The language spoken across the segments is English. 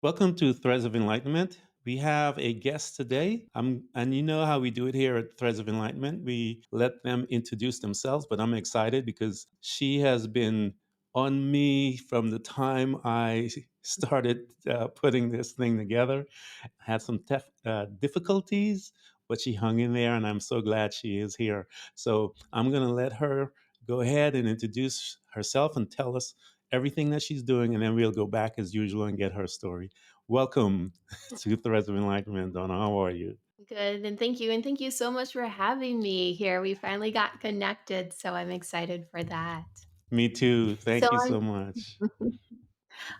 Welcome to Threads of Enlightenment. We have a guest today. And you know how we do it here at Threads of Enlightenment. We let them introduce themselves, but I'm excited because she has been on me from the time I started putting this thing together. Had some difficulties, but she hung in there, and I'm so glad she is here. So I'm going to let her go ahead and introduce herself and tell us everything that she's doing, and then we'll go back as usual and get her story. Welcome to Threads of Enlightenment, Donna. How are you? Good, and thank you. And thank you so much for having me here. We finally got connected, so I'm excited for that. Me too. So Thank you I'm so much.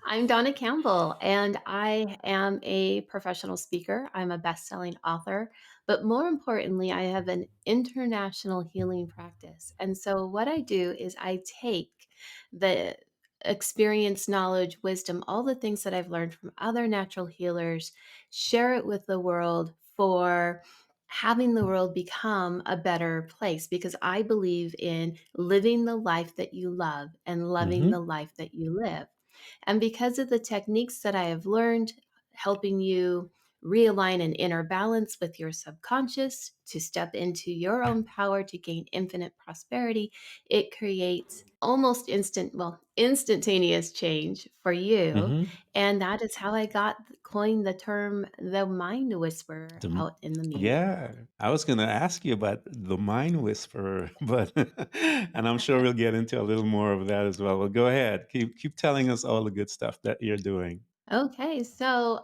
I'm Dawna Campbell, and I am a professional speaker. I'm a best-selling author, but more importantly, I have an international healing practice. And so what I do is I take the experience, knowledge, wisdom, all the things that I've learned from other natural healers, share it with the world for having the world become a better place because I believe in living the life that you love and loving the Hmm. life that you live. And because of the techniques that I have learned, helping you realign an inner balance with your subconscious to step into your own power to gain infinite prosperity, it creates almost instantaneous change for you. Hmm. And that is how I got coined the term the mind whisperer out in the media Yeah, world. I was going to ask you about the mind whisperer, but and I'm sure we'll get into a little more of that as well. Well, go ahead. Keep telling us all the good stuff that you're doing. Okay, so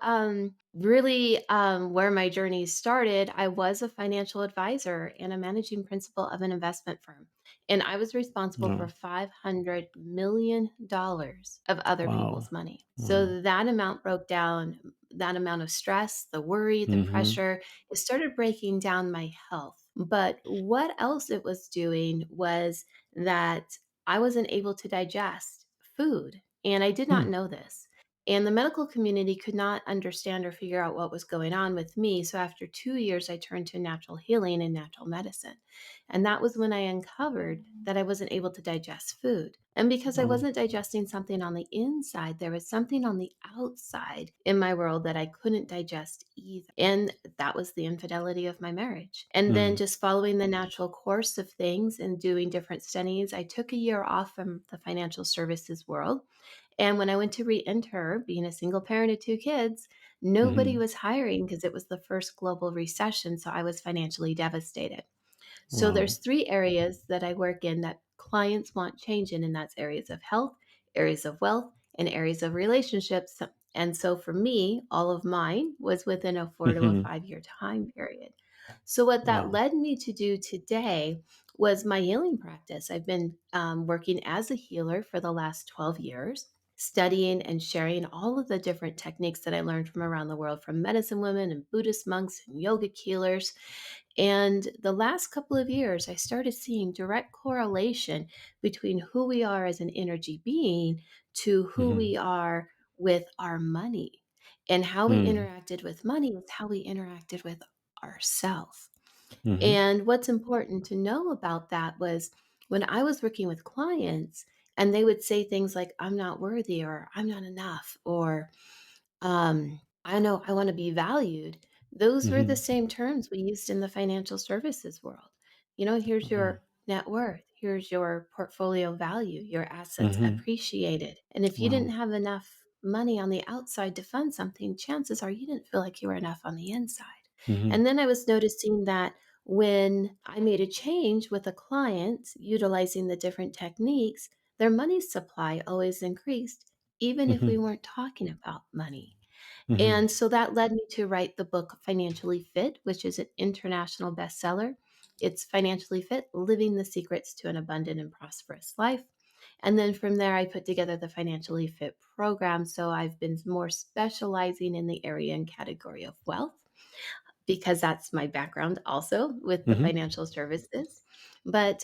really, where my journey started, I was a financial advisor and a managing principal of an investment firm. And I was responsible for No. $500 million of other Wow. people's money. Wow. So that amount broke down, that amount of stress, the worry, the Hmm. pressure, it started breaking down my health. But what else it was doing was that I wasn't able to digest food. And I did not Hmm. know this. And the medical community could not understand or figure out what was going on with me. So after 2 years, I turned to natural healing and natural medicine. And that was when I uncovered that I wasn't able to digest food. And because I Oh. wasn't digesting something on the inside, there was something on the outside in my world that I couldn't digest either. And that was the infidelity of my marriage. And then Mm. just following the natural course of things and doing different studies, I took a year off from the financial services world and when I went to re-enter, being a single parent of 2 kids, nobody Hmm. was hiring because it was the first global recession, so I was financially devastated. So Wow. there's 3 areas that I work in that clients want change in, and that's areas of health, areas of wealth, and areas of relationships. And so for me, all of mine was within a 4 to a Hmm. 5-year time period. So what that Wow. led me to do today was my healing practice. I've been working as a healer for the last 12 years, studying and sharing all of the different techniques that I learned from around the world from medicine women and Buddhist monks and yogic healers. And the last couple of years, I started seeing direct correlation between who we are as an energy being to who Hmm. we are with our money. And how we Mm. interacted with money is how we interacted with ourselves. Hmm. And what's important to know about that was when I was working with clients and they would say things like, I'm not worthy, or I'm not enough, or I know I want to be valued. Those were the Hmm. same terms we used in the financial services world. Here's Wow. your net worth, here's your portfolio value, your assets Hmm. appreciated. And if you didn't Wow. have enough money on the outside to fund something, chances are you didn't feel like you were enough on the inside. Hmm. And then I was noticing that when I made a change with a client utilizing the different techniques, their money supply always increased, even if we Hmm. weren't talking about money. Hmm. And so that led me to write the book Financially Fit, which is an international bestseller. It's Financially Fit Living the Secrets to an Abundant and Prosperous Life. And then from there, I put together the Financially Fit program. So I've been more specializing in the area and category of wealth because that's my background also with the Hmm. financial services. But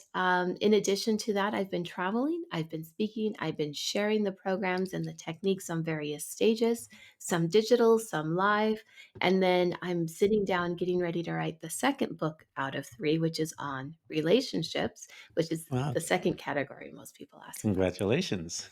in addition to that, I've been traveling, I've been speaking, I've been sharing the programs and the techniques on various stages, some digital, some live. And then I'm sitting down getting ready to write the second book out of three, which is on relationships, which is Wow. the second category most people ask about. Congratulations.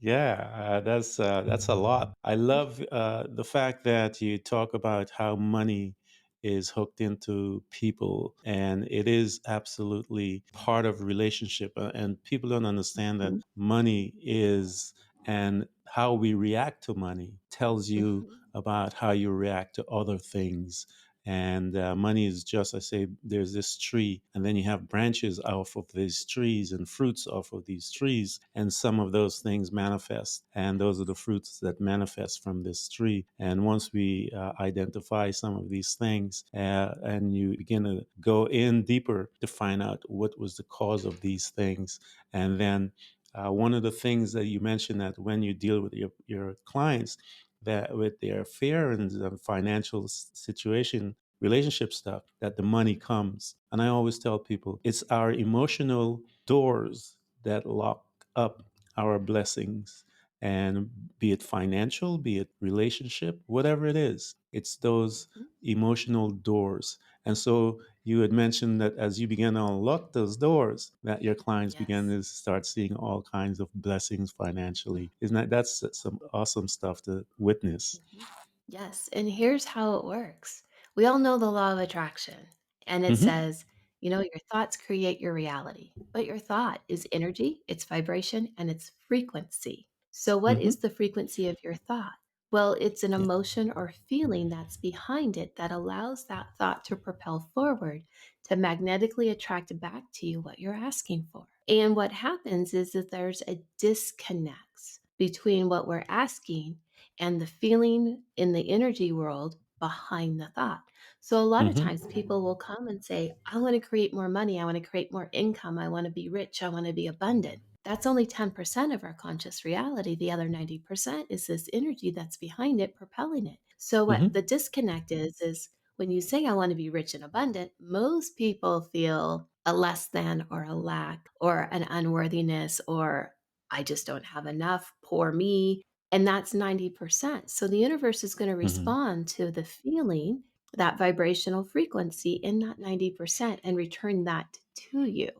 Yeah, that's a lot. I love the fact that you talk about how money is hooked into people, and it is absolutely part of relationship. And people don't understand that Mhm, money is, and how we react to money tells you mhm. about how you react to other things. And money is just, I say, there's this tree, and then you have branches off of these trees and fruits off of these trees, and some of those things manifest. And those are the fruits that manifest from this tree. And once we identify some of these things, and you begin to go in deeper to find out what was the cause of these things, and then one of the things that you mentioned, that when you deal with your clients, that with their fear and the financial situation, relationship stuff, that the money comes. And I always tell people it's our emotional doors that lock up our blessings. And be it financial, be it relationship, whatever it is, it's those Mhm. emotional doors. And so you had mentioned that as you began to unlock those doors, that your clients began Yes. to start seeing all kinds of blessings financially. Isn't that's some awesome stuff to witness? Mhm. Yes, and here's how it works. We all know the law of attraction, and it Mm-hmm. says, your thoughts create your reality, but your thought is energy, it's vibration, and it's frequency. So, what Mm-hmm. is the frequency of your thought? Well, it's an Yeah. emotion or feeling that's behind it that allows that thought to propel forward to magnetically attract back to you what you're asking for. And what happens is that there's a disconnect between what we're asking and the feeling in the energy world behind the thought. So a lot of Mm-hmm. times people will come and say, I want to create more money. I want to create more income. I want to be rich. I want to be abundant. That's only 10% of our conscious reality. The other 90% is this energy that's behind it, propelling it. So what Mm-hmm. the disconnect is when you say, I want to be rich and abundant, most people feel a less than or a lack or an unworthiness or I just don't have enough, poor me. And that's 90%. So the universe is going to Mm-hmm. respond to the feeling, that vibrational frequency in that 90% and return that to you.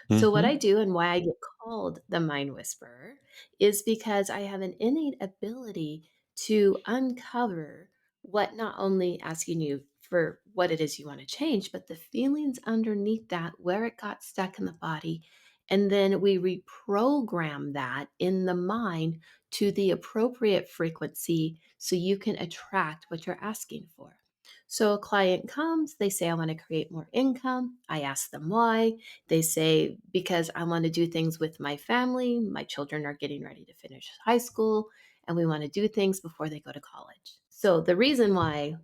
So, what Mm-hmm. I do and why I get called the mind whisperer is because I have an innate ability to uncover what not only asking you for what it is you want to change, but the feelings underneath that, where it got stuck in the body. And then we reprogram that in the mind to the appropriate frequency so you can attract what you're asking for. So, a client comes, they say, I want to create more income. I ask them why. They say, because I want to do things with my family, my children are getting ready to finish high school, and we want to do things before they go to college. So, the reason why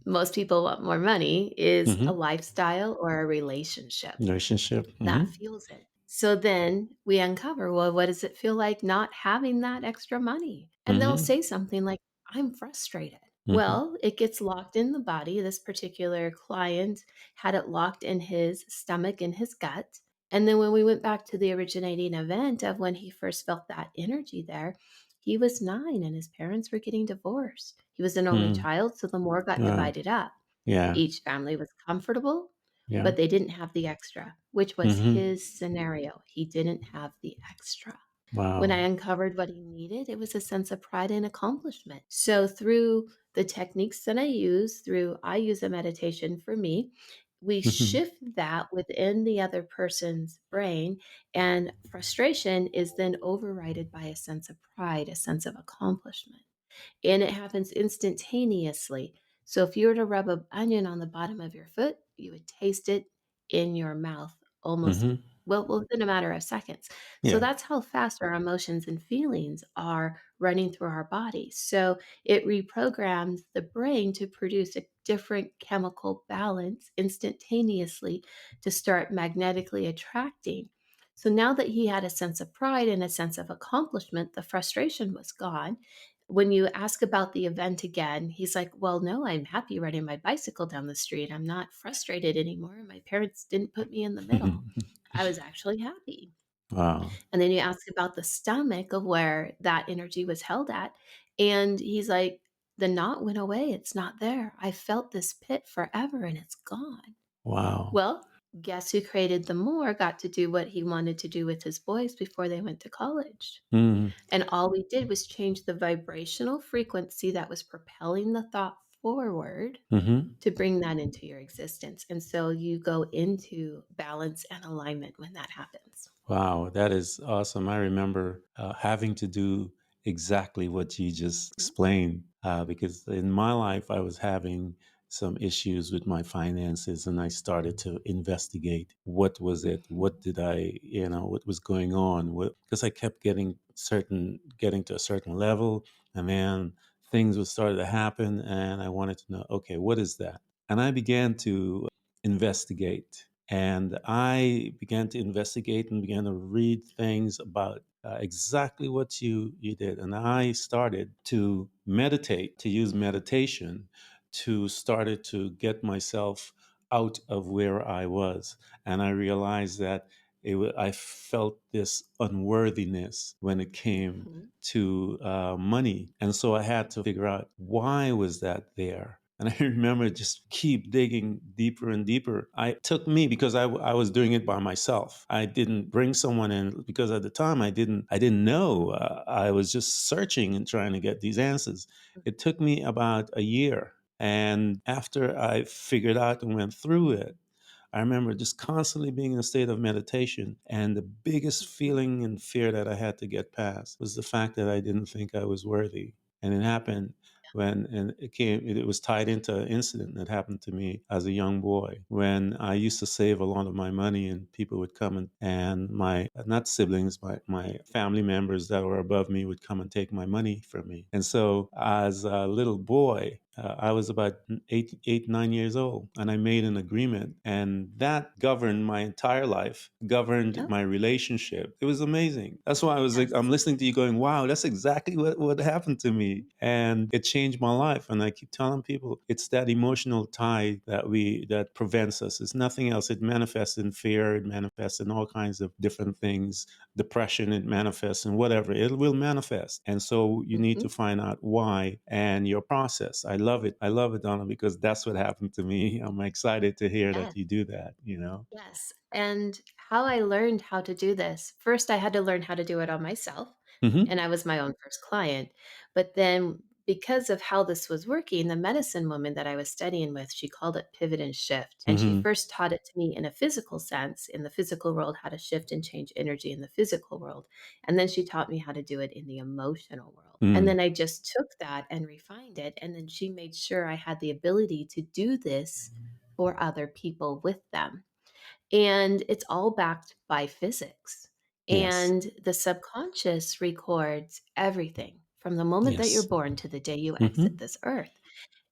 most people want more money is a Mm-hmm. lifestyle or a relationship Relationship. that Mm-hmm. fuels it. So then we uncover, well, what does it feel like not having that extra money? And they'll Mm-hmm. say something like, I'm frustrated. Mm-hmm. Well, it gets locked in the body. This particular client had it locked in his stomach, in his gut. And then when we went back to the originating event of when he first felt that energy there, he was 9 and his parents were getting divorced. He was an only Mm-hmm. child, so the more got Wow. divided up. Yeah. Each family was comfortable, Yeah. but they didn't have the extra, which was Mm-hmm. his scenario. He didn't have the extra. When I Wow. uncovered what he needed, it was a sense of pride and accomplishment. So through the techniques that I use a meditation for me, we Mm-hmm. shift that within the other person's brain, and frustration is then overridden by a sense of pride, a sense of accomplishment, and it happens instantaneously. So if you were to rub an onion on the bottom of your foot, you would taste it in your mouth almost Mm-hmm. well within a matter of seconds. So Yeah. that's how fast our emotions and feelings are running through our body. So it reprograms the brain to produce a different chemical balance instantaneously to start magnetically attracting. So now that he had a sense of pride and a sense of accomplishment, the frustration was gone. When you ask about the event again, he's like, "Well, no, I'm happy riding my bicycle down the street. I'm not frustrated anymore. My parents didn't put me in the middle. I was actually happy." Wow. And then you ask about the stomach of where that energy was held at, and he's like, "The knot went away. It's not there. I felt this pit forever and it's gone." Wow. Well, Guess who created the more got to do what he wanted to do with his boys before they went to college. Mm, And all we did was change the vibrational frequency that was propelling the thought forward hmm. to bring that into your existence. And so you go into balance and alignment when that happens. Wow, that is awesome. I remember having to do exactly what you just Mhm. explained because in my life, I was having some issues with my finances and I started to investigate what was it? What Mhm. did I, what was going on? Because I kept getting to a certain level and then things would start to happen and I wanted to know, okay, what is that? And I began to investigate. And I began to investigate and began to read things about exactly what you did. And I started to meditate, to use meditation to started to get myself out of where I was. And I realized that I felt this unworthiness when it came Mhm. to money. And so I had to figure out why was that there? And I remember just keep digging deeper and deeper. I took me because I was doing it by myself. I didn't bring someone in because at the time I didn't know. I was just searching and trying to get these answers. It took me about a year. And after I figured out and went through it, I remember just constantly being in a state of meditation. And the biggest Mhm. feeling and fear that I had to get past was the fact that I didn't think I was worthy. And it happened and it was tied into an incident that happened to me as a young boy when I used to save a lot of my money and people would come and my, not siblings, my family members that were above me would come and take my money from me. And so as a little boy, I was about 9 years old, and I made an agreement, and that governed my entire life, governed Yep. my relationship. It was amazing. That's why I was like, I'm Yes. listening to you, going, "Wow, that's exactly what happened to me," and it changed my life. And I keep telling people, it's that emotional tie that prevents us. It's nothing else. It manifests in fear. It manifests in all kinds of different things. Depression. It manifests in whatever. It will manifest, and so you need to Mhm. find out why and your process. I love it. I love it, Donna, because that's what happened to me. I'm excited to hear Yes. that you do that. You know. Yes, and how I learned how to do this, first I had to learn how to do it on myself, and Mm-hmm. I was my own first client, but then because of how this was working, the medicine woman that I was studying with, she called it pivot and shift, and she Mm-hmm. first taught it to me in a physical sense, in the physical world, how to shift and change energy in the physical world, and then she taught me how to do it in the emotional world, and Mm. then I just took that and refined it, and then she made sure I had the ability to do this for other people with them. And it's all backed by physics. Yes. And the subconscious records everything from the moment that you're Yes. born to the day you exit Mm-hmm. this earth.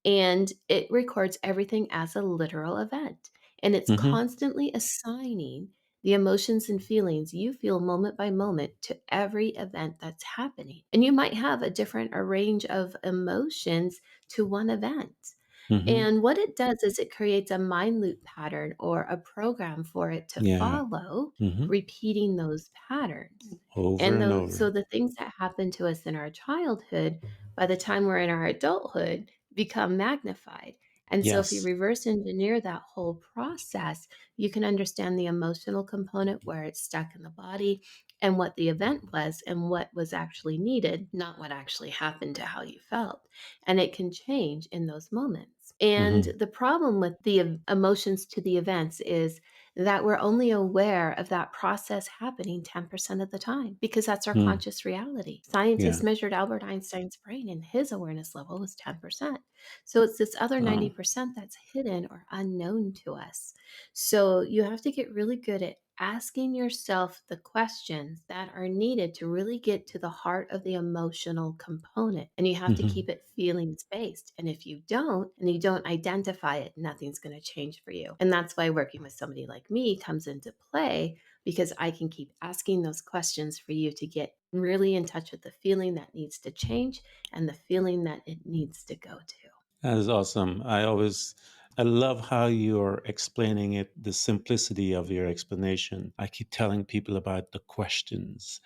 And it records everything as a literal event. And it's Mm-hmm. constantly assigning the emotions and feelings you feel moment by moment to every event that's happening. And you might have a different a range of emotions to one event. Mm-hmm. And what it does is it creates a mind loop pattern or a program for it to Yeah. follow, Mm-hmm. repeating those patterns. Over And and those, so over. the things that happen to us in our childhood, by the time we're in our adulthood, become magnified. And so if you Yes. reverse engineer that whole process, you can understand the emotional component where it's stuck in the body and what the event was and what was actually needed, not what actually happened to how you felt. And it can change in those moments. And Mm-hmm. the problem with the emotions to the events is that we're only aware of that process happening 10% of the time because that's our Mm. conscious reality. Scientists Yeah. measured Albert Einstein's brain and his awareness level was 10%. So it's this other Oh. 90% that's hidden or unknown to us. So you have to get really good at asking yourself the questions that are needed to really get to the heart of the emotional component. And you have to Mm-hmm. keep it feelings based. And if you don't, and you don't identify it, nothing's going to change for you. And that's why working with somebody like me comes into play because I can keep asking those questions for you to get really in touch with the feeling that needs to change and the feeling that it needs to go to. That is awesome. I always I love how you're explaining it, the simplicity of your explanation. I keep telling people about the questions.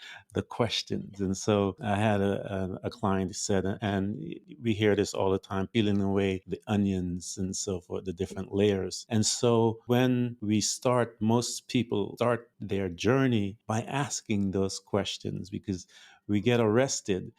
And so I had a client who said, and we hear this all the time, peeling away the onions and so forth, the different layers. And so when we start, most people start their journey by asking those questions because we get arrested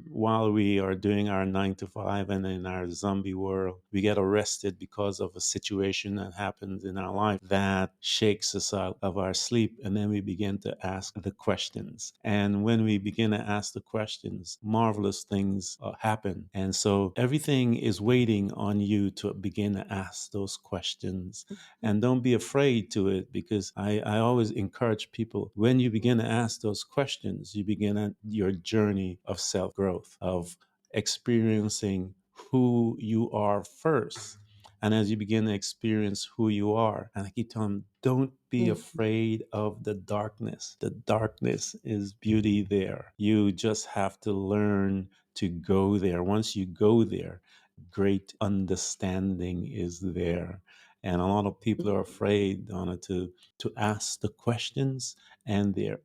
while we are doing our 9 to 5 and in our zombie world, we get arrested because of a situation that happens in our life that shakes us out of our sleep. And then we begin to ask the questions. And when we begin to ask the questions, marvelous things happen. And so everything is waiting on you to begin to ask those questions. Mhm. And don't be afraid to it because I always encourage people when you begin to ask those questions, you begin your journey of self growth, of experiencing who you are first. And as you begin to experience who you are, and I keep telling them, don't be Mhm. afraid of the darkness. The darkness is beauty there. You just have to learn to go there. Once you go there, great understanding is there. And a lot of people are Mhm. afraid, Donna, to ask the questions, and they're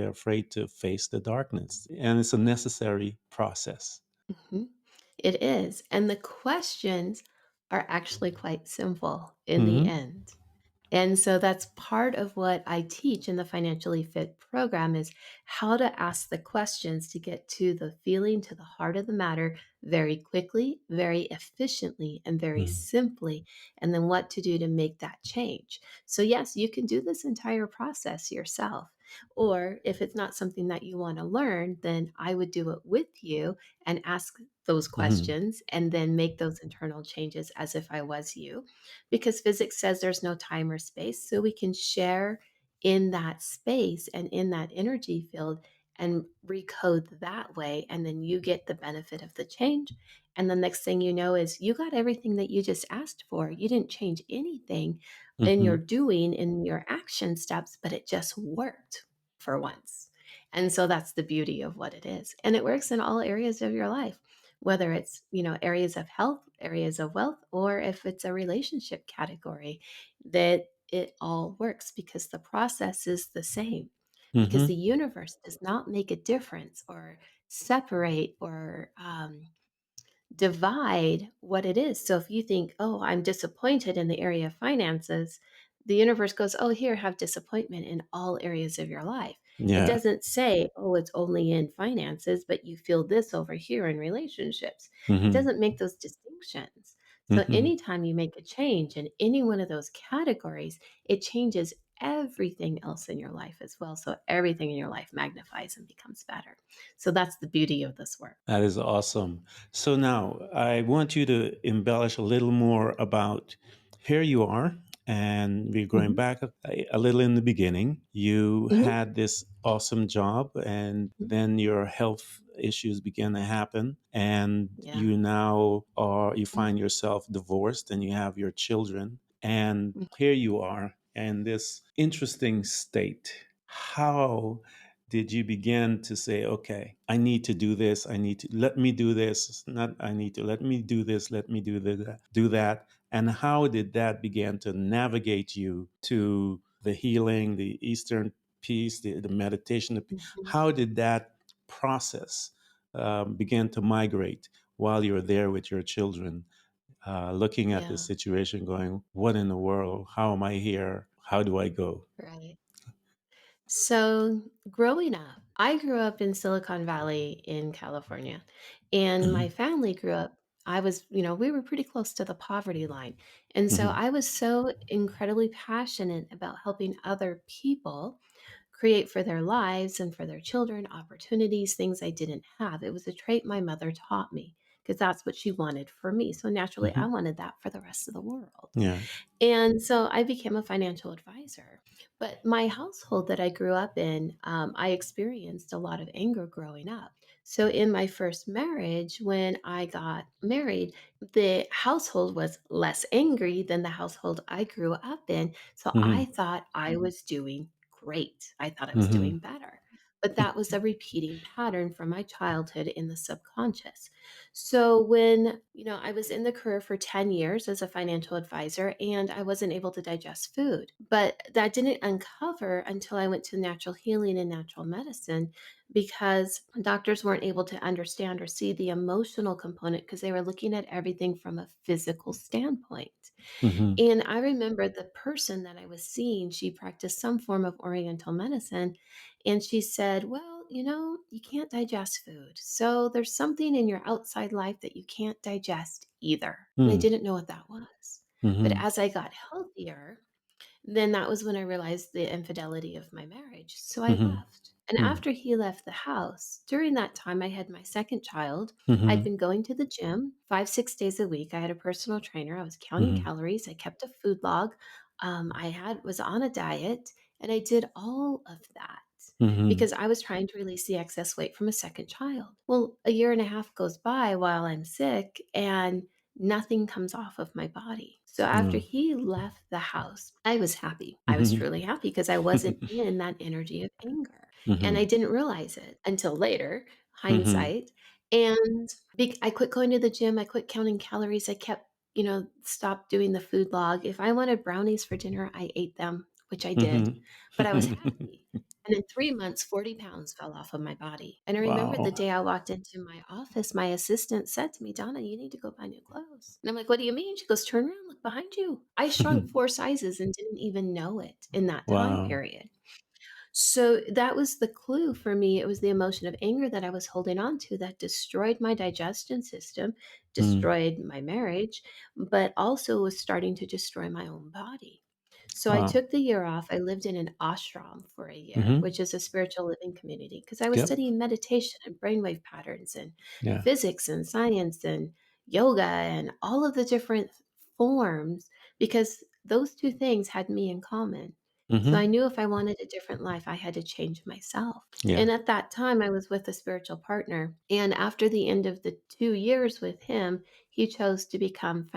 afraid to face the darkness. And it's a necessary process. Mhm. It is. And the questions are actually quite simple in the Hmm. end. And so that's part of what I teach in the Financially Fit program is how to ask the questions to get to the feeling, to the heart of the matter very quickly, very efficiently, and very simply, and then what to do to make that change. So, yes, you can do this entire process yourself. Or if it's not something that you want to learn, then I would do it with you and ask those Hmm. questions and then make those internal changes as if I was you because physics says there's no time or space. So we can share in that space and in that energy field and recode that way. And then you get the benefit of the change. And the next thing you know is you got everything that you just asked for. You didn't change anything in your Hmm. doing, in your action steps, but it just worked for once. And so that's the beauty of what it is. And it works in all areas of your life whether it's areas of health, areas of wealth, or if it's a relationship category, that it all works because the process is the same because the Hmm. universe does not make a difference or separate or divide what it is. So if you think, oh, I'm disappointed in the area of finances, the universe goes, oh, here, have disappointment in all areas of your life. It Yeah. doesn't say, oh, it's only in finances, but you feel this over here in relationships. It Hmm. doesn't make those distinctions. So Hmm. anytime you make a change in any one of those categories, it changes everything else in your life as well. So everything in your life magnifies and becomes better. So that's the beauty of this work. That is awesome. So now I want you to embellish a little more about here you are, and we're going Mhm. back a little in the beginning. You Mhm. had this awesome job, and Mhm. then your health issues began to happen, and Yeah. you you find yourself divorced, and you have your children, and Mm, here you are in this interesting state. How did you begin to say, okay, I need to do this. I need to let me do this. Not I need to let me do this. Let me do that. And how did that begin to navigate you to the healing, the Eastern peace, the meditation? mhm. How did that process begin to migrate while you were there with your children, looking at this Yeah, situation, going, what in the world? How am I here? How do I go? right. So, growing up, I grew up in Silicon Valley in California, and my Hmm. family grew up. We were pretty close to the poverty line. And so Hmm. I was so incredibly passionate about helping other people create for their lives and for their children opportunities, things I didn't have. It was a trait my mother taught me because that's what she wanted for me. So naturally, I Hmm. wanted that for the rest of the world. Yeah. And so I became a financial advisor. But my household that I grew up in, I experienced a lot of anger growing up. So in my first marriage, when I got married, the household was less angry than the household I grew up in. So I Hmm. thought I was doing great. I thought I was Hmm. doing better. But that was a repeating pattern from my childhood in the subconscious. So when, I was in the career for 10 years as a financial advisor and I wasn't able to digest food, but that didn't uncover until I went to natural healing and natural medicine because doctors weren't able to understand or see the emotional component because they were looking at everything from a physical standpoint. Hmm. And I remember the person that I was seeing, she practiced some form of Oriental medicine. And she said, well, you can't digest food. So there's something in your outside life that you can't digest either. And I Hmm. didn't know what that was. But Hmm. as I got healthier, then that was when I realized the infidelity of my marriage. So I Hmm. left. And after he left the house, during that time, I had my second child. I'd Hmm. been going to the gym 5, 6 days a week. I had a personal trainer. I was counting Hmm. calories. I kept a food log. Was on a diet, and I did all of that Hmm. because I was trying to release the excess weight from a second child. Well, a year and a half goes by while I'm sick, and nothing comes off of my body. So after Hmm. he left the house, I was happy. I was Hmm. truly happy because I wasn't in that energy of anger. And I Hmm. didn't realize it until later, Hmm. hindsight. And I quit going to the gym. I quit counting calories. I kept, stopped doing the food log. If I wanted brownies for dinner, I ate them, which I did, Hmm. but I was happy. And in 3 months, 40 pounds fell off of my body. And I remember the Wow. day I walked into my office, my assistant said to me, Dawna, you need to go buy new clothes. And I'm like, what do you mean? She goes, turn around, look behind you. I shrunk 4 sizes and didn't even know it in that time Wow. period. So that was the clue for me. It was the emotion of anger that I was holding on to that destroyed my digestion system, Mm. destroyed my marriage, but also was starting to destroy my own body. So I Wow. took the year off. I lived in an ashram for a year, Hmm. which is a spiritual living community, because I was Yep. studying meditation and brainwave patterns and Yeah. physics and science and yoga and all of the different forms, because those two things had me in common. So I Hmm. knew if I wanted a different life, I had to change myself. Yeah. And at that time, I was with a spiritual partner. And after the end of the 2 years with him, he chose to become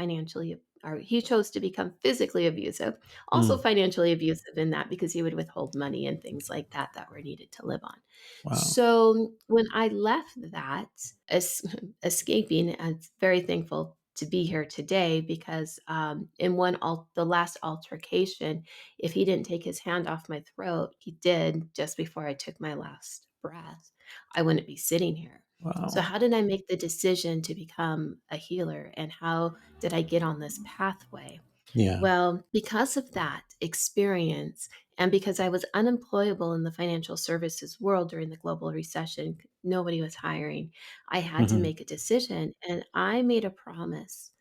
he chose to become physically abusive, also Mm. financially abusive in that because he would withhold money and things like that that were needed to live on. Wow. So when I left that, es- escaping, I'm very thankful to be here today because in the last altercation, if he didn't take his hand off my throat, he did just before I took my last breath, I wouldn't be sitting here. So, Wow. how did I make the decision to become a healer and how did I get on this pathway? Yeah. Well, because of that experience, and because I was unemployable in the financial services world during the global recession, nobody was hiring, I had to Hmm. make a decision. And I made a promise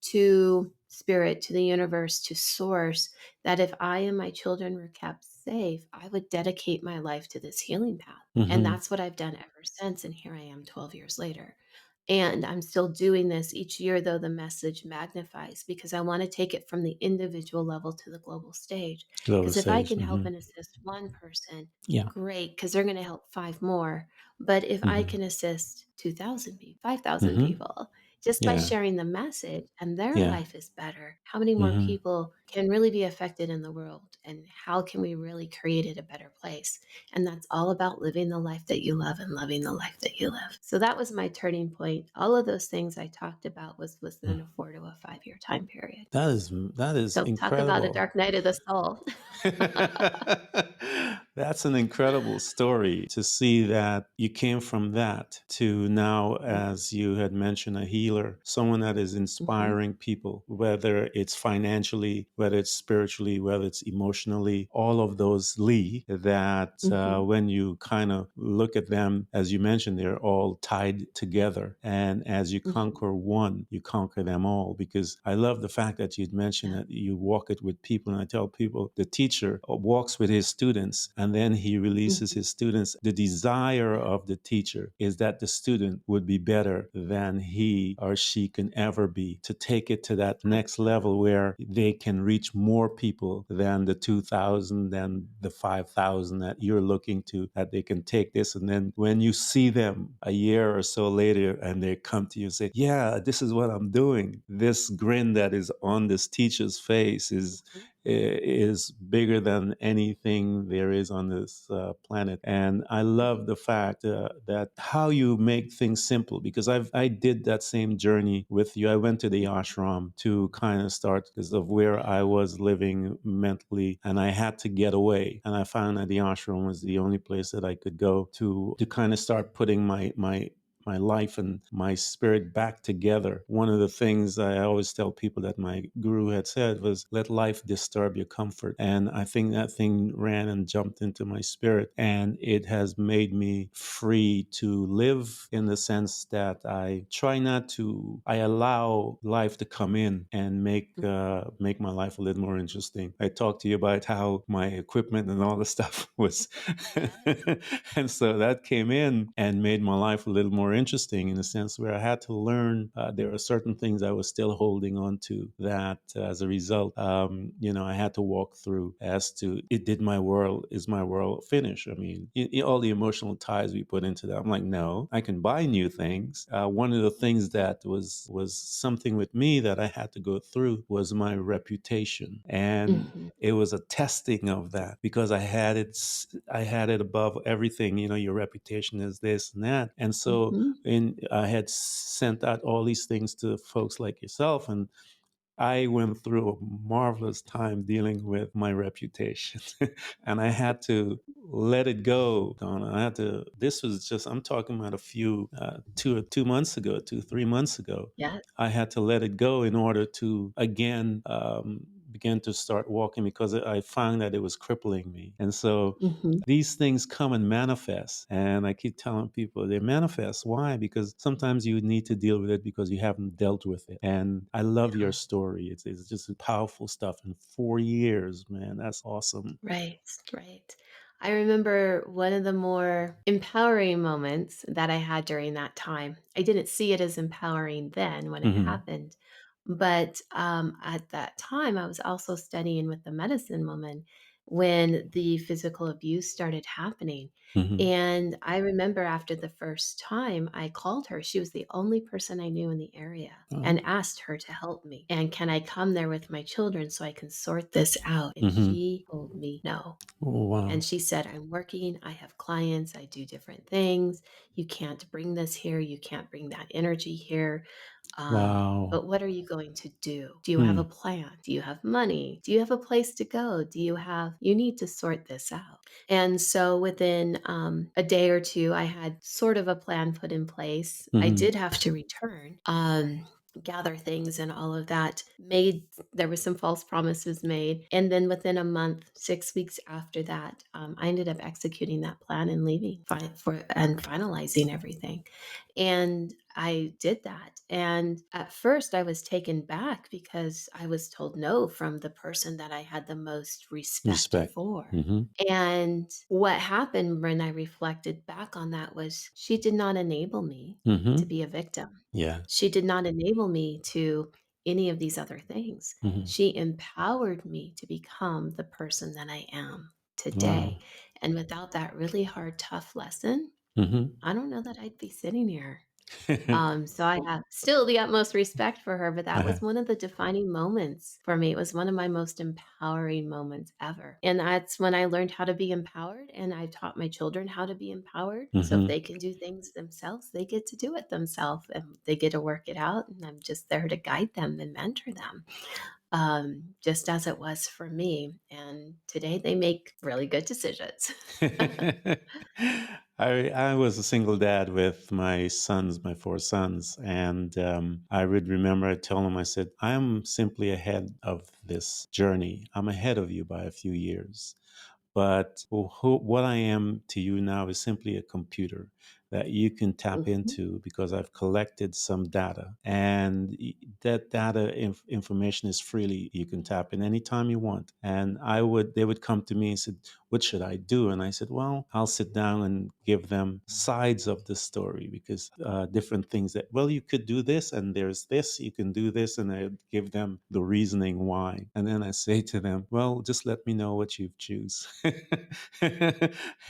to spirit, to the universe, to source, that if I and my children were kept safe, I would dedicate my life to this healing path. And Hmm. that's what I've done ever since. And here I am 12 years later. And I'm still doing this each year, though the message magnifies because I want to take it from the individual level to the global stage. Global Because if I stage. can help Hmm. and assist one person, Yeah. great, because they're going to help five more. But if I Hmm. can assist 2,000 people, 5,000 Hmm. people, just by Yeah. sharing the message and their Yeah. life is better, how many more Hmm. people can really be affected in the world? And how can we really create it a better place? And that's all about living the life that you love and loving the life that you live. So that was my turning point. All of those things I talked about was within a 4 to 5 year time period. That is So talk about a incredible. dark night of the soul. That's an incredible story to see that you came from that to now, as you had mentioned, a healer, someone that is Mhm, inspiring people, whether it's financially, whether it's spiritually, whether it's emotionally, all of those Lee that mhm, when you kind of look at them, as you mentioned, they're all tied together. And as you mhm. conquer one, you conquer them all. Because I love the fact that you'd mentioned Yeah. that you walk it with people. And I tell people the teacher walks with his students and then he releases Mhm. his students. The desire Yeah. of the teacher is that the student would be better than he or she can ever be, to take it to that next level Absolutely. where they can reach more people than the 2,000, than the 5,000 that you're looking to, that they can take this. And then when you see them a year or so later and they come to you and say, yeah, this is what I'm doing, this grin that is on this teacher's face is Mhm. is bigger than anything there is on this planet. And I love the fact that how you make things simple, because I did that same journey with you. I went to the ashram to kind of start because of where I was living mentally, and I had to get away. And I found that the ashram was the only place that I could go to kind of start putting my life and my spirit back together. One of the things I always tell people that my guru had said was, let life disturb your comfort. And I think that thing ran and jumped into my spirit. And it has made me free to live in the sense that I try not to, I allow life to come in and make my life a little more interesting. I talked to you about how my equipment and all the stuff was, and so that came in and made my life a little more interesting in the sense where I had to learn. There are certain things I was still holding on to that, as a result, I had to walk through as to is my world finished? I mean, all the emotional ties we put into that. I'm like, no, I can buy new things. One of the things that was something with me that I had to go through was my reputation, and Mhm. it was a testing of that because I had it above everything. Your reputation is this and that, and so Mhm. I had sent out all these things to folks like yourself, and I went through a marvelous time dealing with my reputation, and I had to let it go, Dawna. This was just, I'm talking about a few, 2 months ago, 3 months ago. Yes. I had to let it go in order to, again, begin to start walking because I found that it was crippling me. And so Mhm. these things come and manifest. And I keep telling people they manifest. Why? Because sometimes you need to deal with it because you haven't dealt with it. And I love your Yeah. story. It's just powerful stuff. In 4 years, man, that's awesome. Right, right. I remember one of the more empowering moments that I had during that time. I didn't see it as empowering then when it Hmm. happened, but at that time, I was also studying with the medicine woman when the physical abuse started happening. Hmm. And I remember after the first time, I called her. She was the only person I knew in the area Oh. and asked her to help me. And can I come there with my children so I can sort this out? And Hmm. she told me no. Oh, And wow. she said, I'm working, I have clients, I do different things. You can't bring this here. You can't bring that energy here. Wow. But what are you going to do? Do you have a Hmm. plan? Do you have money? Do you have a place to go? You need to sort this out. And so within a day or two, I had sort of a plan put in place. I Hmm. did have to return. Gather things and all of that made there was some false promises made, and then within a month 6 weeks after that, I ended up executing that plan and leaving and finalizing everything. And I did that. And at first, I was taken back because I was told no from the person that I had the most respect Respect. for. Hmm. And what happened when I reflected back on that was she did not enable me to Hmm. be a victim. Yeah. She did not enable me to any of these other things. Hmm. She empowered me to become the person that I am Wow. today. And without that really hard, tough lesson, Hmm. I don't know that I'd be sitting here. So I have still the utmost respect for her, but that was one of the defining moments for me. It was one of my most empowering moments ever. And that's when I learned how to be empowered, and I taught my children how to be empowered. So if Hmm. they can do things themselves, they get to do it themselves and they get to work it out. And I'm just there to guide them and mentor them, just as it was for me. And today they make really good decisions. I was a single dad with my sons, my 4 sons, and I would remember I told them, I said, I am simply ahead of this journey. I'm ahead of you by a few years. But what I am to you now is simply a computer that you can tap Mhm. into because I've collected some data. And that data information is freely, you can tap in anytime you want. And they would come to me and said, what should I do? And I said, well, I'll sit down and give them sides of the story because different things that, well, you could do this and there's this, you can do this. And I give them the reasoning why. And then I say to them, well, just let me know what you choose.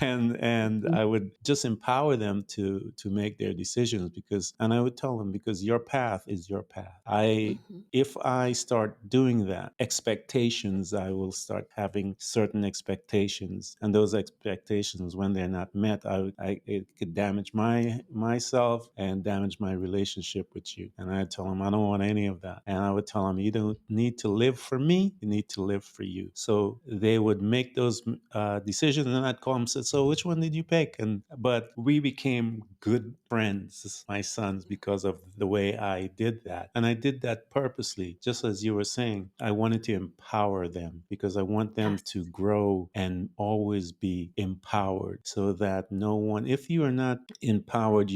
and Mhm. I would just empower them to make their decisions, because, and I would tell them, because your path is your path. I Mhm. If I start doing that, expectations, I will start having certain expectations, and those expectations, when they're not met, it could damage myself and damage my relationship with you. And I tell them I don't want any of that, and I would tell them, you don't need to live for me, you need to live for you. So they would make those decisions, and I'd call them and say, so which one did you pick? And but we became good friends, my sons, because of the way I did that. And I did that purposely, just as you were saying. I wanted to empower them, because I want them Yes, to grow and always be empowered, so that no one, if you are not empowered,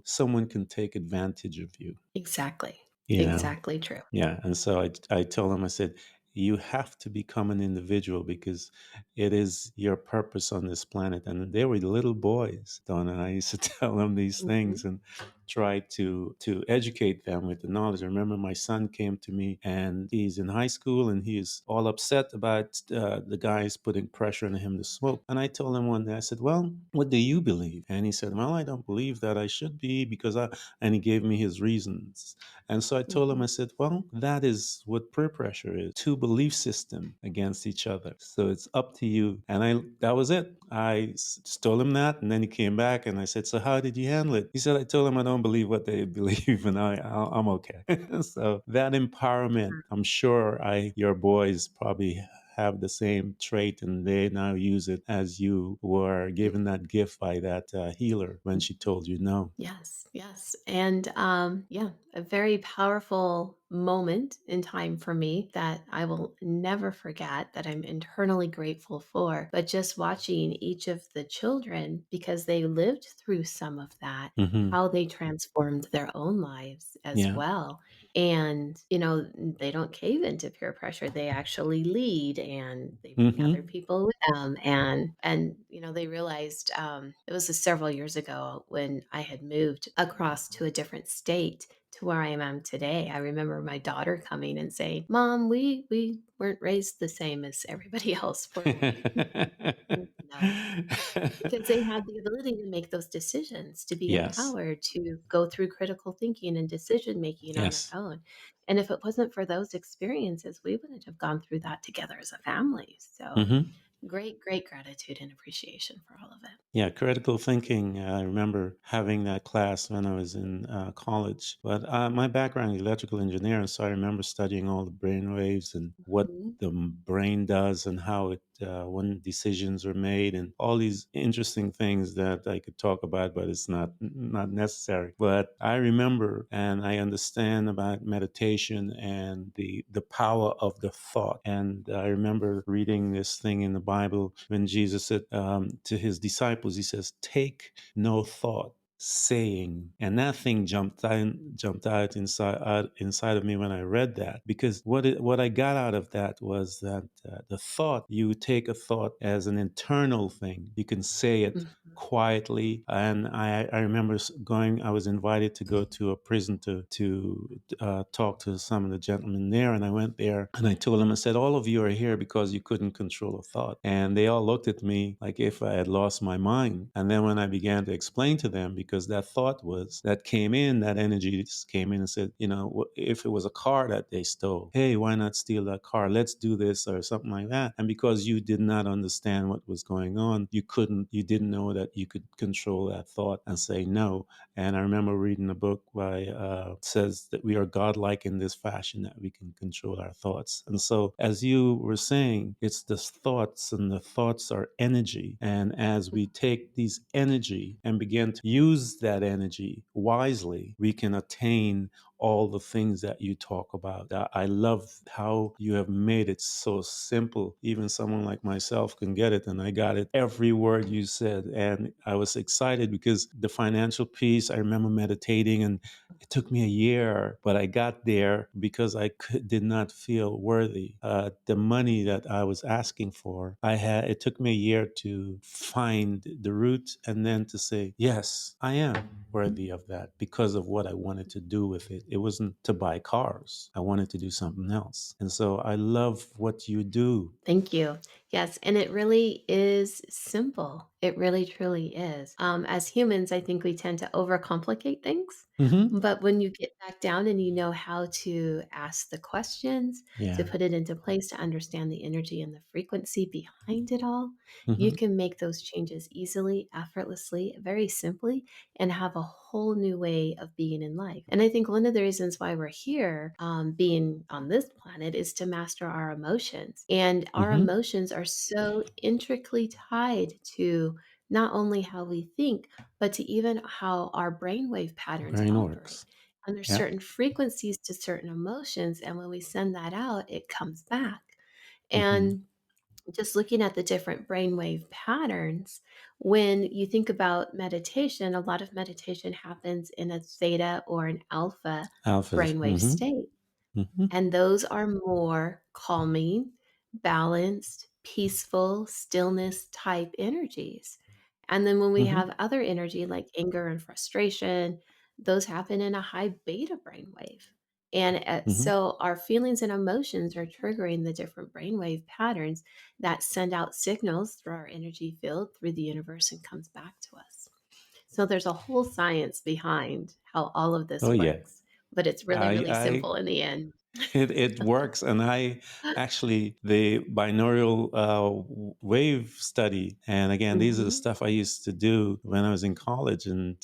someone can take advantage of you, exactly. you know? Exactly true. Yeah. And so I told them, I said, you have to become an individual, because it is your purpose on this planet. And they were little boys, Donna. And I used to tell them these things Mhm. and try to educate them with the knowledge. I remember my son came to me, and he's in high school, and he's all upset about the guys putting pressure on him to smoke. And I told him one day, I said, well, what do you believe? And he said, well, I don't believe that I should be, because and he gave me his reasons. And so I told him, I Mhm. said, well, that is what peer pressure is: two belief systems against each other. So it's up to you. And that was it. Told him that. And then he came back, and I said, so how did you handle it? He said, I told him I don't believe what they believe, and I'm okay. So that empowerment, I'm sure your boys probably have the same trait, and they now use it, as you were given that gift by that healer when she told you no. Yes, yes. And yeah, a very powerful moment in time for me that I will never forget, that I'm internally grateful for. But just watching each of the children, because they lived through some of that, Hmm. how they transformed their own lives as Yeah. well. And, you know, they don't cave into peer pressure. They actually lead, and they bring other Hmm. people with them. And you know, they realized, it was several years ago when I had moved across to a different state to where I am today. I remember my daughter coming and saying, "Mom, we weren't raised the same as everybody else, were we?" No, because they had the ability to make those decisions, to be Yes. empowered, to go through critical thinking and decision making on their Yes. own. And if it wasn't for those experiences, we wouldn't have gone through that together as a family. So Hmm. great, great gratitude and appreciation for all of it. Yeah, critical thinking. I remember having that class when I was in college. But my background is electrical engineering, so I remember studying all the brain waves and what Mhm. the brain does, and how it when decisions are made, and all these interesting things that I could talk about, but it's not necessary. But I remember, and I understand about meditation and the power of the thought. And I remember reading this thing in the Bible when Jesus said to his disciples, he says, "Take no thought, saying," and that thing jumped out inside of me when I read that, because what I got out of that was that the thought, you take a thought as an internal thing, you can say it Mhm. quietly. And I remember going, I was invited to go to a prison to talk to some of the gentlemen there. And I went there, and I told them, I said, all of you are here because you couldn't control a thought. And they all looked at me like if I had lost my mind. And then when I began to explain to them, because that thought that came in, that energy just came in and said, if it was a car that they stole, hey, why not steal that car? Let's do this, or something like that. And because you did not understand what was going on, you didn't know that you could control that thought and say no. And I remember reading a book by says that we are godlike in this fashion, that we can control our thoughts. And so, as you were saying, it's the thoughts, and the thoughts are energy. And as we take these energy and begin to use that energy wisely, we can attain all the things that you talk about. I love how you have made it so simple. Even someone like myself can get it, and I got it every word you said. And I was excited because the financial piece, I remember meditating, and it took me a year, but I got there because did not feel worthy. The money that I was asking for, it took me a year to find the root, and then to say, yes, I am worthy of that, because of what I wanted to do with it. It wasn't to buy cars. I wanted to do something else. And so I love what you do. Thank you. Yes, and it really is simple. It really truly is. As humans, I think we tend to overcomplicate things. Hmm. But when you get back down and you know how to ask the questions, to Yeah. put it into place, to understand the energy and the frequency behind it all, you Hmm. can make those changes easily, effortlessly, very simply, and have a whole new way of being in life. And I think one of the reasons why we're here, being on this planet, is to master our emotions. And our Hmm. emotions are so intricately tied to not only how we think, but to even how our brainwave patterns Brain operate. works. And there's Yeah. certain frequencies to certain emotions. And when we send that out, it comes back. Hmm. And just looking at the different brainwave patterns, when you think about meditation, a lot of meditation happens in a theta or an alpha Alphas. brainwave Hmm. state. Hmm. And those are more calming, balanced, peaceful, stillness type energies. And then when we Hmm. have other energy like anger and frustration, those happen in a high beta brainwave. And Hmm. so our feelings and emotions are triggering the different brainwave patterns that send out signals through our energy field, through the universe, and comes back to us. So there's a whole science behind how all of Oh this yeah. works, but it's really, really I simple in the end. it works, and I actually the binaural wave study, and again, these are the Mhm, stuff I used to do when I was in college, and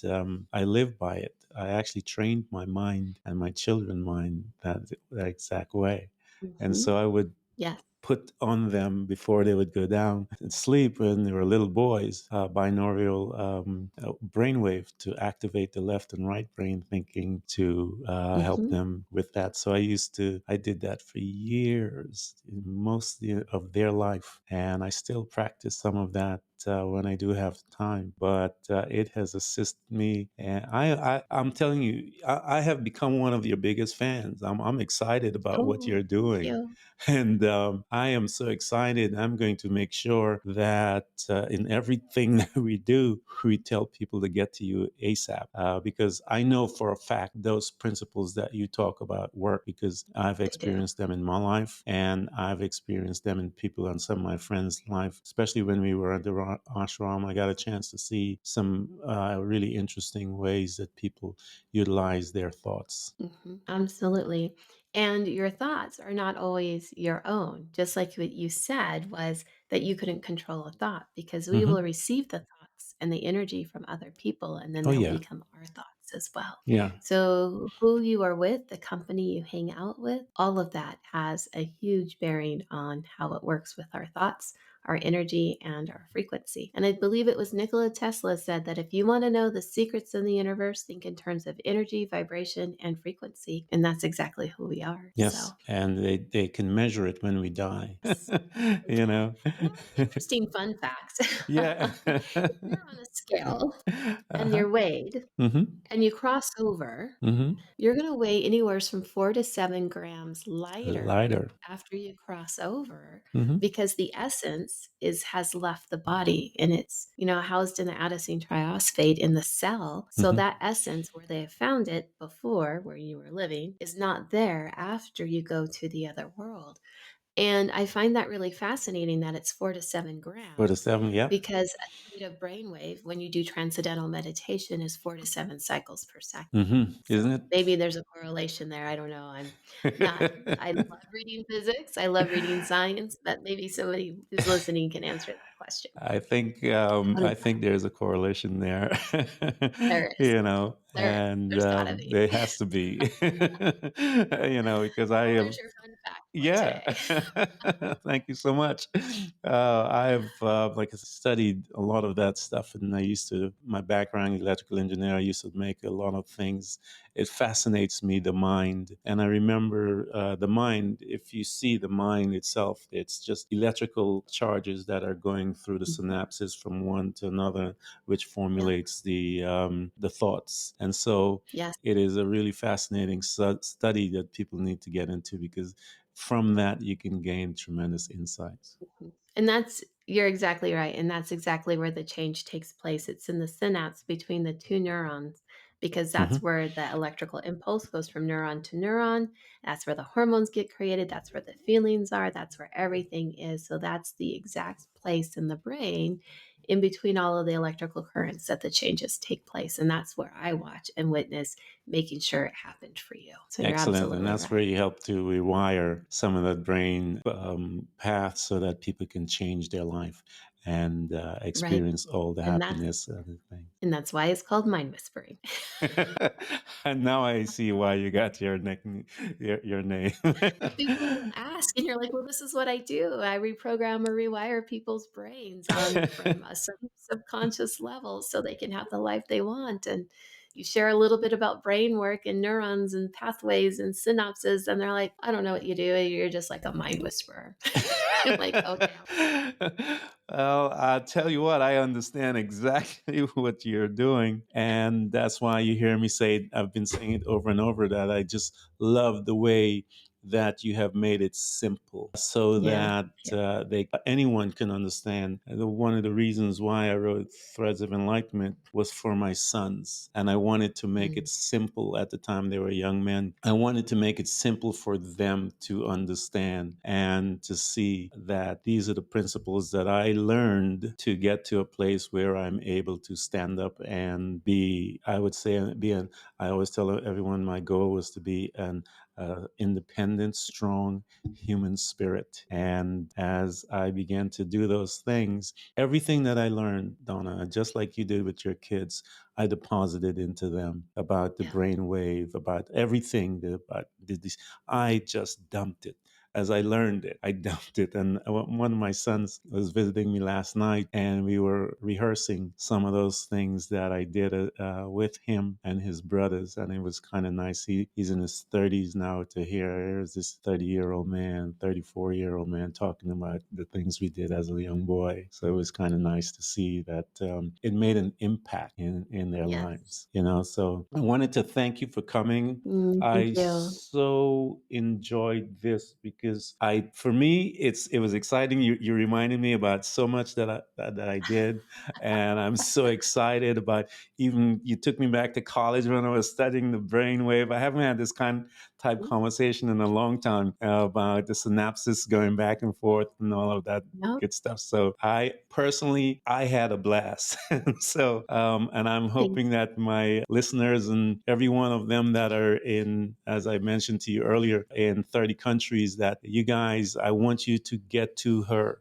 I live by it. I actually trained my mind and my children's mind that exact way, and mhm. so I would Yes. put on them before they would go down and sleep when they were little boys, binaural brainwave to activate the left and right brain thinking to help Mhm, them with that. So I did that for years, most of their life. And I still practice some of that when I do have time, but it has assisted me. And I'm telling you, I have become one of your biggest fans. I'm excited about what oh, you're thank doing. you. And I am so excited. I'm going to make sure that in everything that we do, we tell people to get to you ASAP. Because I know for a fact those principles that you talk about work because I've They do. experienced them in my life and I've experienced them in people and some of my friends' life, especially when we were at the ashram. I got a chance to see some really interesting ways that people utilize their thoughts. Mhm, absolutely. And your thoughts are not always your own. Just like what you said was that you couldn't control a thought because we will Hmm. receive the thoughts and the energy from other people, and then Oh, they'll yeah. become our thoughts as well. Yeah. So, who you are with, the company you hang out with, all of that has a huge bearing on how it works with our thoughts, our energy, and our frequency. And I believe it was Nikola Tesla said that if you want to know the secrets in the universe, think in terms of energy, vibration, and frequency. And that's exactly who we are. So, Yes, and they can measure it when we die. yes, they You can. know? And that's an interesting fun fact. Yeah. If you're on a scale and Uh-huh. you're weighed Mhm. and you cross over, Mhm. you're going to weigh anywhere from 4 to 7 grams lighter Lighter. after you cross over Mhm. because the essence is has left the body and it's housed in the adenosine triphosphate in the cell. So Mhm. that essence where they have found it before where you were living is not there after you go to the other world. And I find that really fascinating that it's 4 to 7 grams 4 to 7, yep. because a state of brainwave when you do transcendental meditation is 4 to 7 cycles per second. Mhm. So Isn't it? maybe there's a correlation there. I don't know. I'm not, I love reading physics, I love reading science, but maybe somebody who's listening can answer that question. What is I that? think there's a correlation there, There is. you know, There is. and There's gotta be. there has to be, because I Well, have. there's your fun fact for Yeah. today. Thank you so much. I've like I studied a lot of that stuff, and my background, electrical engineer, I used to make a lot of things. It fascinates me, the mind. And I remember the mind, if you see the mind itself, it's just electrical charges that are going through the Mhm. synapses from one to another, which Yeah. formulates the thoughts. And so Yes. it is a really fascinating study that people need to get into because from that you can gain tremendous insights. Mhm. And you're exactly right, and that's exactly where the change takes place. It's in the synapse between the 2 neurons because that's Hmm. where the electrical impulse goes from neuron to neuron. That's where the hormones get created. That's where the feelings are. That's where everything is. So that's the exact place in the brain in between all of the electrical currents that the changes take place. And that's where I watch and witness making sure it happened for you. So you're Excellent. And absolutely that's where right. you help to rewire some of the brain paths so that people can change their life and Right. experience all the And that's happiness and everything. and that's why it's called mind whispering. And now I see why you got your name. But people ask, and you're like, "Well, this is what I do. I reprogram or rewire people's brains on from a subconscious level so they can have the life they want." And you share a little bit about brain work and neurons and pathways and synapses, and they're like, "I don't know what you do. You're just like a mind whisperer." I'm like, "Okay." Well, I'll tell you what, I understand exactly what you're doing. And that's why you hear me say, I've been saying it over and over, that I just love the way that you have made it simple so Yeah. that Yeah. anyone can understand. One of the reasons why I wrote Threads of Enlightenment was for my sons. And I wanted to make it Mm. simple at the time they were young men. I wanted to make it simple for them to understand and to see that these are the principles that I learned to get to a place where I'm able to stand up and be, I would say, I always tell everyone my goal was to be an independent, strong human spirit. And as I began to do those things, everything that I learned, Dawna, just like you did with your kids, I deposited into them about the Yeah. brain wave, about everything, about this. I just dumped it. As I learned it, I dumped it. And one of my sons was visiting me last night, and we were rehearsing some of those things that I did with him and his brothers. And it was kind of nice. He's in his 30s now, to hear here's this 30-year-old man, 34-year-old man talking about the things we did as a young boy. So it was kind of nice to see that it made an impact in their Yes. lives, you know. So I wanted to thank you for coming. Thank I you. so enjoyed this because for me it was exciting. You reminded me about so much that I did, and I'm so excited about, even you took me back to college when I was studying the brainwave. I haven't had this type conversation in a long time about the synapses going back and forth and all of that No, good stuff. So I had a blast. So, and I'm thank hoping that my listeners and every one of them that are in, as I mentioned to you earlier, in 30 countries, that you guys, I want you to get to her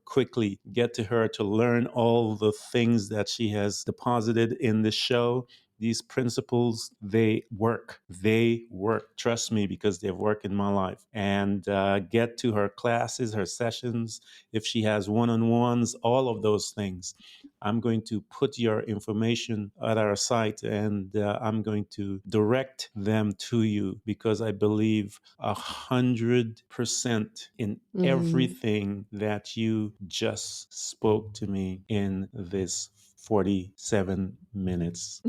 quickly, get to her to learn all the things that she has deposited in the show. These principles, they work, trust me, because they've worked in my life. And get to her classes, her sessions, if she has one-on-ones, all of those things. I'm going to put your information at our site, and I'm going to direct them to you, because I believe 100% in you. everything that you just spoke to me in this 47 minutes.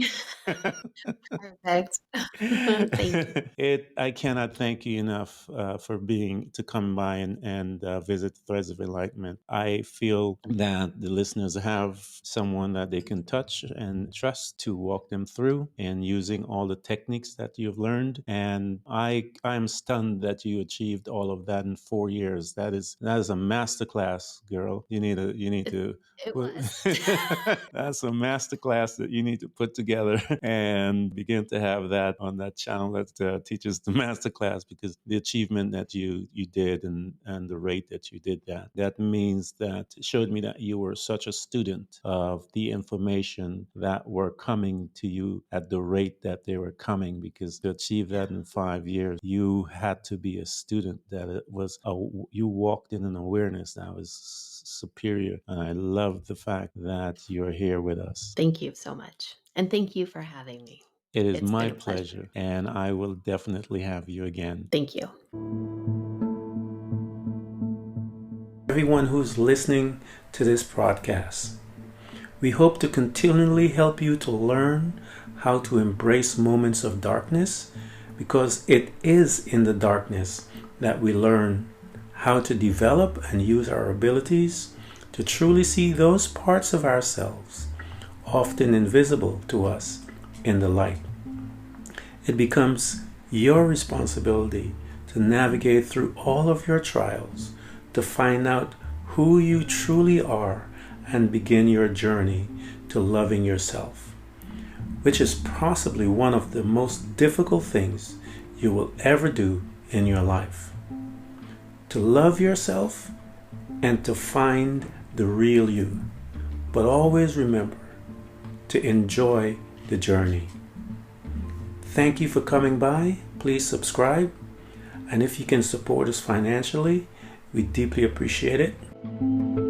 Perfect. Thank you. I cannot thank you enough for being to come by and visit Threads of Enlightenment. I feel that the listeners have someone that they can touch and trust to walk them through and using all the techniques that you've learned. And I'm stunned that you achieved all of that in 4 years. That is a masterclass, girl. You need It to it was. that's a masterclass that you need to put together and begin to have that on that channel that teaches the masterclass, because the achievement that you did, and the rate that you did that means that it showed me that you were such a student of the information that were coming to you at the rate that they were coming, because to achieve that in 5 years, you had to be a student that you walked in an awareness that was superior. And I love the fact that you're here with us. Thank you so much. And thank you for having me. It is It's been my a pleasure. pleasure, and I will definitely have you again. Thank you. Everyone who's listening to this podcast, we hope to continually help you to learn how to embrace moments of darkness, because it is in the darkness that we learn how to develop and use our abilities to truly see those parts of ourselves, often invisible to us in the light. It becomes your responsibility to navigate through all of your trials, to find out who you truly are and begin your journey to loving yourself, which is possibly one of the most difficult things you will ever do in your life. To love yourself and to find the real you. But always remember to enjoy the journey. Thank you for coming by. Please subscribe. And if you can support us financially, we deeply appreciate it.